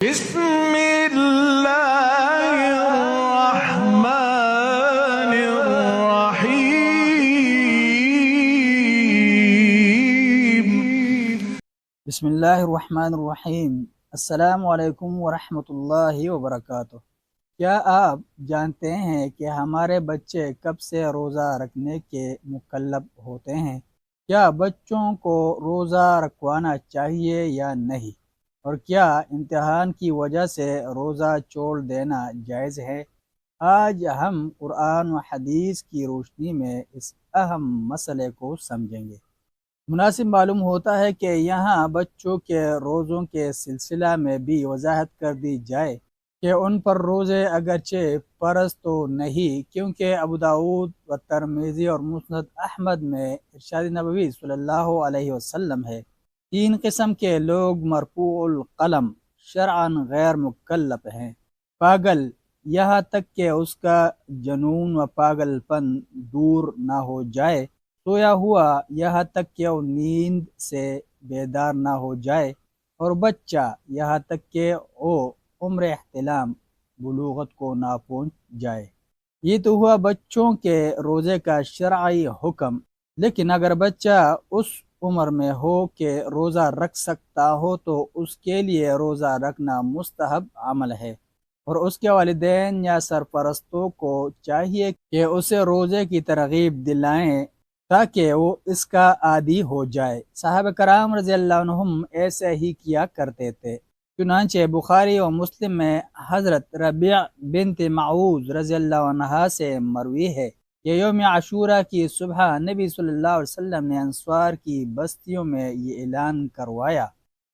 بسم اللہ الرحمن الرحیم۔ بسم اللہ الرحمن الرحیم۔ السلام علیکم ورحمۃ اللہ وبرکاتہ۔ کیا آپ جانتے ہیں کہ ہمارے بچے کب سے روزہ رکھنے کے مکلف ہوتے ہیں؟ کیا بچوں کو روزہ رکھوانا چاہیے یا نہیں؟ اور کیا امتحان کی وجہ سے روزہ چھوڑ دینا جائز ہے؟ آج ہم قرآن و حدیث کی روشنی میں اس اہم مسئلے کو سمجھیں گے۔ مناسب معلوم ہوتا ہے کہ یہاں بچوں کے روزوں کے سلسلہ میں بھی وضاحت کر دی جائے کہ ان پر روزے اگرچہ فرض تو نہیں، کیونکہ ابو داؤد و ترمذی اور مسند احمد میں ارشاد نبوی صلی اللہ علیہ وسلم ہے، 3 قسم کے لوگ مرفوع القلم شرعاً غیر مکلف ہیں: پاگل، یہاں تک کہ اس کا جنون و پاگل پن دور نہ ہو جائے، سویا ہوا یہاں تک کہ وہ نیند سے بیدار نہ ہو جائے، اور بچہ یہاں تک کہ وہ عمر احتلام بلوغت کو نہ پہنچ جائے۔ یہ تو ہوا بچوں کے روزے کا شرعی حکم، لیکن اگر بچہ اس عمر میں ہو کہ روزہ رکھ سکتا ہو تو اس کے لیے روزہ رکھنا مستحب عمل ہے، اور اس کے والدین یا سرپرستوں کو چاہیے کہ اسے روزے کی ترغیب دلائیں تاکہ وہ اس کا عادی ہو جائے۔ صحابہ کرام رضی اللہ عنہم ایسے ہی کیا کرتے تھے۔ چنانچہ بخاری و مسلم میں حضرت ربیع بنت معوذ رضی اللہ عنہا سے مروی ہے کہ یوم عاشورہ کی صبح نبی صلی اللہ علیہ وسلم نے انصار کی بستیوں میں یہ اعلان کروایا: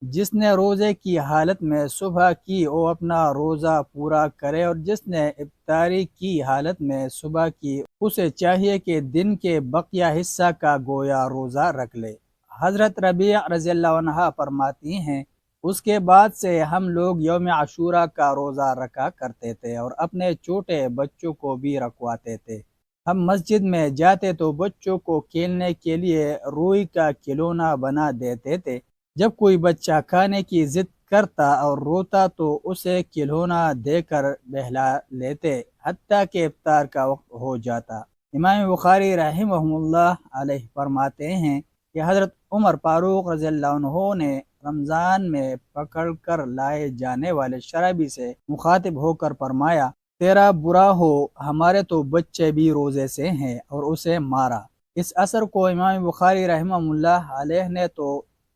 جس نے روزے کی حالت میں صبح کی وہ اپنا روزہ پورا کرے، اور جس نے افطاری کی حالت میں صبح کی اسے چاہیے کہ دن کے بقیہ حصہ کا گویا روزہ رکھ لے۔ حضرت ربیع رضی اللہ عنہ فرماتی ہیں، اس کے بعد سے ہم لوگ یوم عاشورہ کا روزہ رکھا کرتے تھے اور اپنے چھوٹے بچوں کو بھی رکھواتے تھے۔ ہم مسجد میں جاتے تو بچوں کو کھیلنے کے لیے روئی کا کھلونا بنا دیتے تھے۔ جب کوئی بچہ کھانے کی ضد کرتا اور روتا تو اسے کھلونا دے کر بہلا لیتے حتیٰ کہ افطار کا وقت ہو جاتا۔ امام بخاری رحمہ اللہ علیہ فرماتے ہیں کہ حضرت عمر فاروق رضی اللہ عنہ نے رمضان میں پکڑ کر لائے جانے والے شرابی سے مخاطب ہو کر فرمایا: تیرا برا ہو، ہمارے تو بچے بھی روزے سے ہیں، اور اسے مارا۔ اس اثر کو امام بخاری رحمہ اللہ علیہ نے تو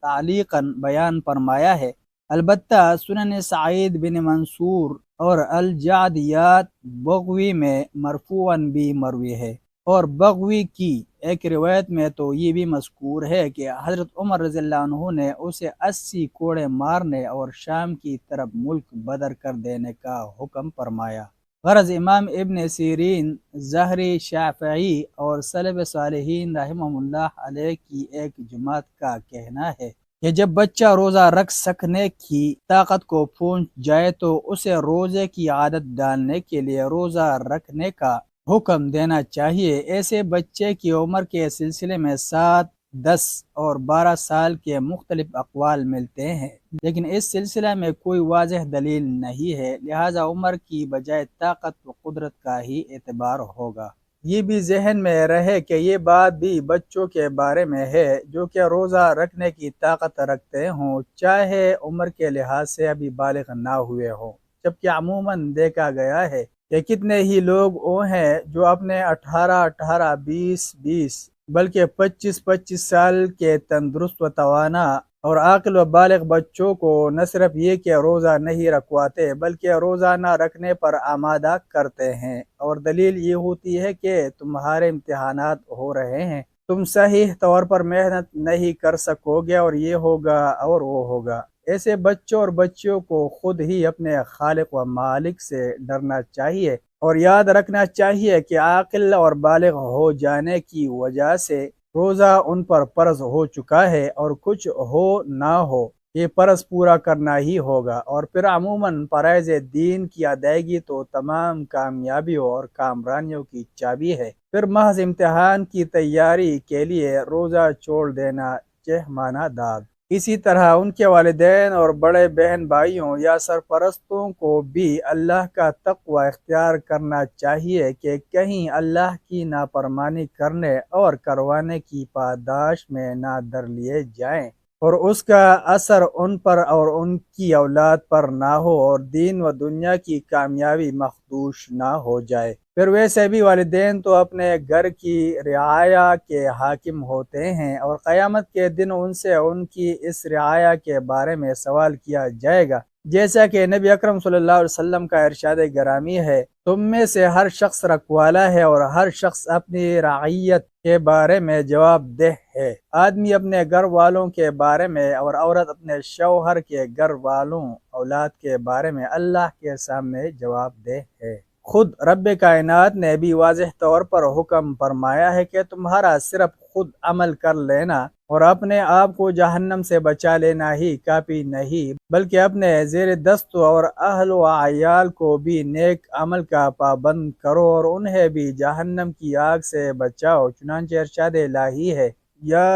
تعلیقاً بیان فرمایا ہے، البتہ سنن سعید بن منصور اور الجعدیات بغوی میں مرفوعاً بھی مروی ہے، اور بغوی کی ایک روایت میں تو یہ بھی مذکور ہے کہ حضرت عمر رضی اللہ عنہ نے اسے 80 کوڑے مارنے اور شام کی طرف ملک بدر کر دینے کا حکم فرمایا۔ غرض امام ابن سیرین، زہری، شافعی اور سلف صالحین رحمہ اللہ علیہ کی ایک جماعت کا کہنا ہے کہ جب بچہ روزہ رکھ سکنے کی طاقت کو پہنچ جائے تو اسے روزے کی عادت ڈالنے کے لیے روزہ رکھنے کا حکم دینا چاہیے۔ ایسے بچے کی عمر کے سلسلے میں 7، 10 اور 12 سال کے مختلف اقوال ملتے ہیں، لیکن اس سلسلہ میں کوئی واضح دلیل نہیں ہے، لہذا عمر کی بجائے طاقت و قدرت کا ہی اعتبار ہوگا۔ یہ بھی ذہن میں رہے کہ یہ بات بھی بچوں کے بارے میں ہے جو کہ روزہ رکھنے کی طاقت رکھتے ہوں، چاہے عمر کے لحاظ سے ابھی بالغ نہ ہوئے ہوں، جبکہ عموماً دیکھا گیا ہے کہ کتنے ہی لوگ وہ ہیں جو اپنے 18، 20 بلکہ 25 سال کے تندرست و توانا اور عاقل و بالغ بچوں کو نہ صرف یہ کہ روزہ نہیں رکھواتے بلکہ روزہ نہ رکھنے پر آمادہ کرتے ہیں، اور دلیل یہ ہوتی ہے کہ تمہارے امتحانات ہو رہے ہیں، تم صحیح طور پر محنت نہیں کر سکو گے اور یہ ہوگا اور وہ ہوگا۔ ایسے بچوں اور بچیوں کو خود ہی اپنے خالق و مالک سے ڈرنا چاہیے اور یاد رکھنا چاہیے کہ عاقل اور بالغ ہو جانے کی وجہ سے روزہ ان پر فرض ہو چکا ہے، اور کچھ ہو نہ ہو یہ فرض پورا کرنا ہی ہوگا، اور پھر عموماً فرائض دین کی ادائیگی تو تمام کامیابیوں اور کامرانیوں کی چابی ہے۔ پھر محض امتحان کی تیاری کے لیے روزہ چھوڑ دینا چہمانہ داد اسی طرح ان کے والدین اور بڑے بہن بھائیوں یا سرپرستوں کو بھی اللہ کا تقوی اختیار کرنا چاہیے کہ کہیں اللہ کی نافرمانی کرنے اور کروانے کی پاداش میں نہ در لیے جائیں اور اس کا اثر ان پر اور ان کی اولاد پر نہ ہو اور دین و دنیا کی کامیابی مخدوش نہ ہو جائے۔ پھر ویسے بھی والدین تو اپنے گھر کی رعایا کے حاکم ہوتے ہیں اور قیامت کے دن ان سے ان کی اس رعایا کے بارے میں سوال کیا جائے گا، جیسا کہ نبی اکرم صلی اللہ علیہ وسلم کا ارشاد گرامی ہے، تم میں سے ہر شخص رکھوالا ہے اور ہر شخص اپنی رعیت کے بارے میں جواب دہ ہے۔ آدمی اپنے گھر والوں کے بارے میں اور عورت اپنے شوہر کے گھر والوں اولاد کے بارے میں اللہ کے سامنے جواب دہ ہے۔ خود رب کائنات نے بھی واضح طور پر حکم فرمایا ہے کہ تمہارا صرف خود عمل کر لینا اور اپنے آپ کو جہنم سے بچا لینا ہی کافی نہیں، بلکہ اپنے زیر دست اور اہل و عیال کو بھی نیک عمل کا پابند کرو اور انہیں بھی جہنم کی آگ سے بچاؤ۔ چنانچہ ارشاد الہی ہے، یا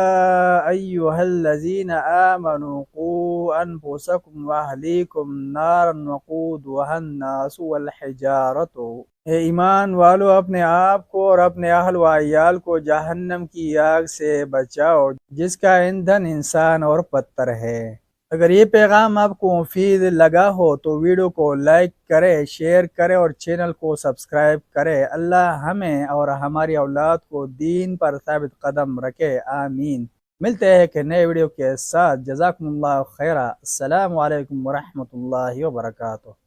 ایہا الذین آمنوا قوا انفسکم واہلیکم نارا وقودها الناس والحجارۃ، اے ایمان والو اپنے آپ کو اور اپنے اہل و عیال کو جہنم کی آگ سے بچاؤ جس کا ایندھن انسان اور پتھر ہے۔ اگر یہ پیغام آپ کو مفید لگا ہو تو ویڈیو کو لائک کرے، شیئر کرے اور چینل کو سبسکرائب کرے۔ اللہ ہمیں اور ہماری اولاد کو دین پر ثابت قدم رکھے، آمین۔ ملتے ہیں کہ نئے ویڈیو کے ساتھ۔ جزاکم اللہ خیرہ۔ السلام علیکم ورحمۃ اللہ وبرکاتہ۔